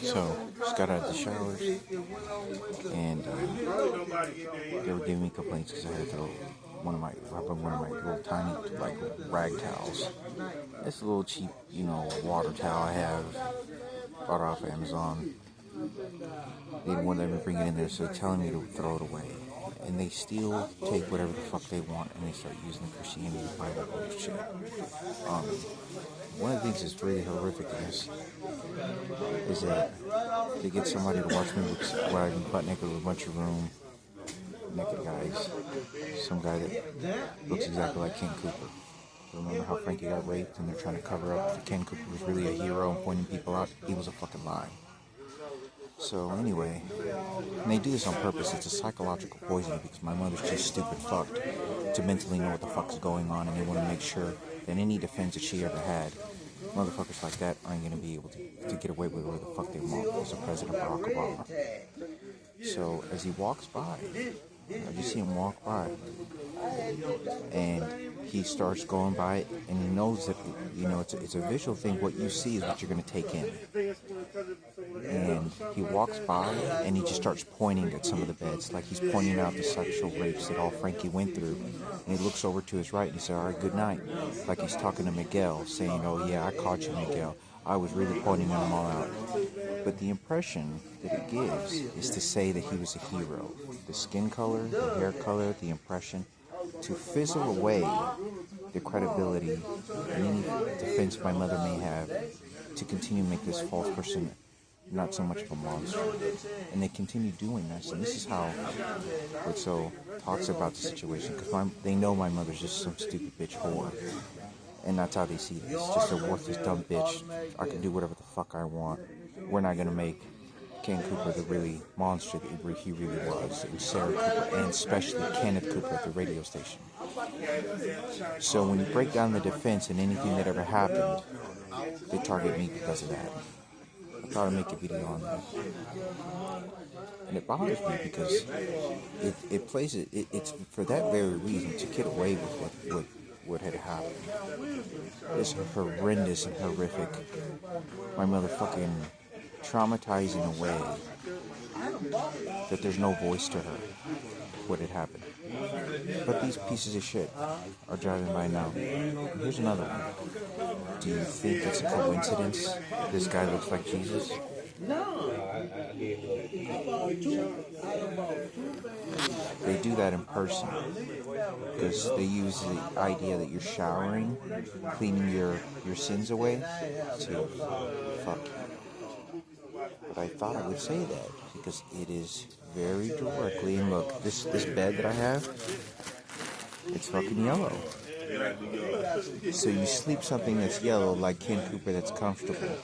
So, just got out of the showers, and they were giving me complaints because I had to throw one of my little tiny, like, rag towels. It's a little cheap, water towel I have, bought off Amazon. They wouldn't let me bring it in there, so they're telling me to throw it away. And they still take whatever the fuck they want, and they start using the Christianity Bible bullshit. One of the things that's really horrific is that they get somebody to watch me where I'm butt naked with a bunch of naked guys. Some guy that looks exactly like Ken Cooper. Remember how Frankie got raped and they're trying to cover up that Ken Cooper was really a hero and pointing people out? He was a fucking lie. So anyway, and they do this on purpose. It's a psychological poison because my mother's too stupid fucked to mentally know what the fuck's going on, and they want to make sure that any defense that she ever had, motherfuckers like that aren't going to be able to get away with whatever the fuck they want as a President Barack Obama. So as he walks by, I just see him walk by, and he starts going by it, and he knows that, it's a visual thing. What you see is what you're going to take in. And he walks by, and he just starts pointing at some of the beds, like he's pointing out the sexual rapes that all Frankie went through. And he looks over to his right, and he says, "All right, good night," like he's talking to Miguel, saying, "Oh yeah, I caught you, Miguel. I was really pointing them all out." But the impression that it gives is to say that he was a hero. The skin color, the hair color, the impression, to fizzle away the credibility and any defense my mother may have, to continue to make this false person not so much of a monster. And they continue doing this, and this is how Ritzo talks about the situation, because they know my mother's just some stupid bitch whore. And that's how they see this. Just a worthless, dumb bitch. I can do whatever the fuck I want. We're not going to make Ken Cooper the really monster that he really was. And Sarah Cooper, and especially Kenneth Cooper at the radio station. So when you break down the defense and anything that ever happened, they target me because of that. I thought I'd make a video on that. And it bothers me because it's for that very reason, to get away with what had happened. It's horrendous and horrific. My mother fucking traumatized in a way that there's no voice to her, what had happened. But these pieces of shit are driving by now. And here's another one. Do you think it's a coincidence this guy looks like Jesus? No. They do that in person because they use the idea that you're showering, cleaning your sins away to fuck you. But I thought I would say that because it is very directly, and look, this bed that I have, it's fucking yellow. So you sleep something that's yellow like Ken Cooper, that's comfortable.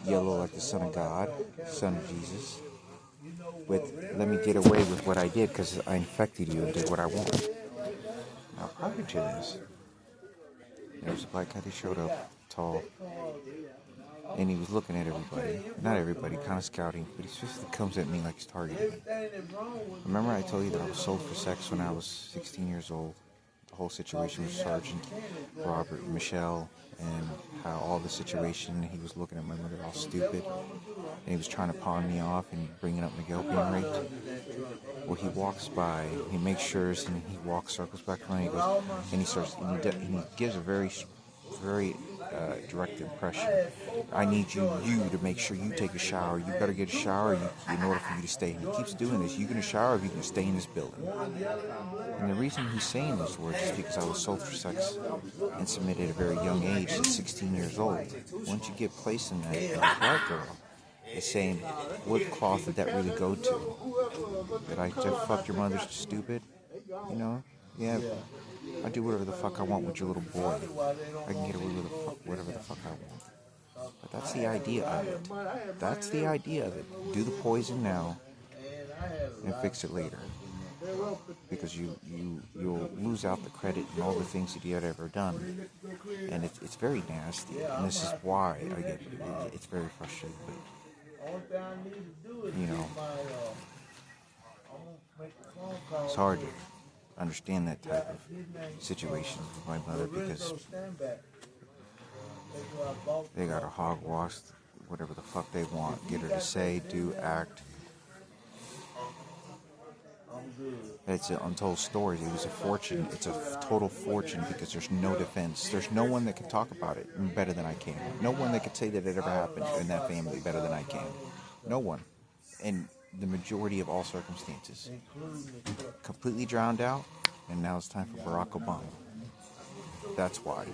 Yellow like the Son of God, Son of Jesus. Let me get away with what I did because I infected you and did what I want. Now prior to this, there was a black guy that showed up, tall, and he was looking at everybody. Not everybody, kind of scouting, but he just comes at me like he's targeting me. Remember I told you that I was sold for sex when I was 16 years old? The whole situation with Sergeant Robert and Michelle, and how all the situation, he was looking at my mother all stupid, and he was trying to pawn me off and bringing up Miguel being raped. Well, he walks by, he makes sure, and he walks circles back around, and he goes, and he gives a very direct impression. I need you to make sure you take a shower. You better get a shower in order for you to stay. And he keeps doing this. You going to shower if you can stay in this building. And the reason he's saying those words is because I was sold for sex and submitted at a very young age, at 16 years old. Once you get placed in that black girl, it's saying, what cloth did that really go to? That I just fucked your mother's stupid? Yeah. I do whatever the fuck I want with your little boy. I can get away with whatever the fuck I want. But that's the idea of it. That's the idea of it. Do the poison now and fix it later. Because you'll lose out the credit and all the things that you had ever done. And it's very nasty. And this is why I get it's very frustrating. But, Sergeant, understand that type of situation with my mother because they got her hogwash, whatever the fuck they want, get her to say, do, act. It's an untold story. It was a fortune. It's a total fortune because there's no defense. There's no one that can talk about it better than I can. No one that can say that it ever happened in that family better than I can. No one. In the majority of all circumstances. Completely drowned out, and now it's time for Barack Obama. That's why.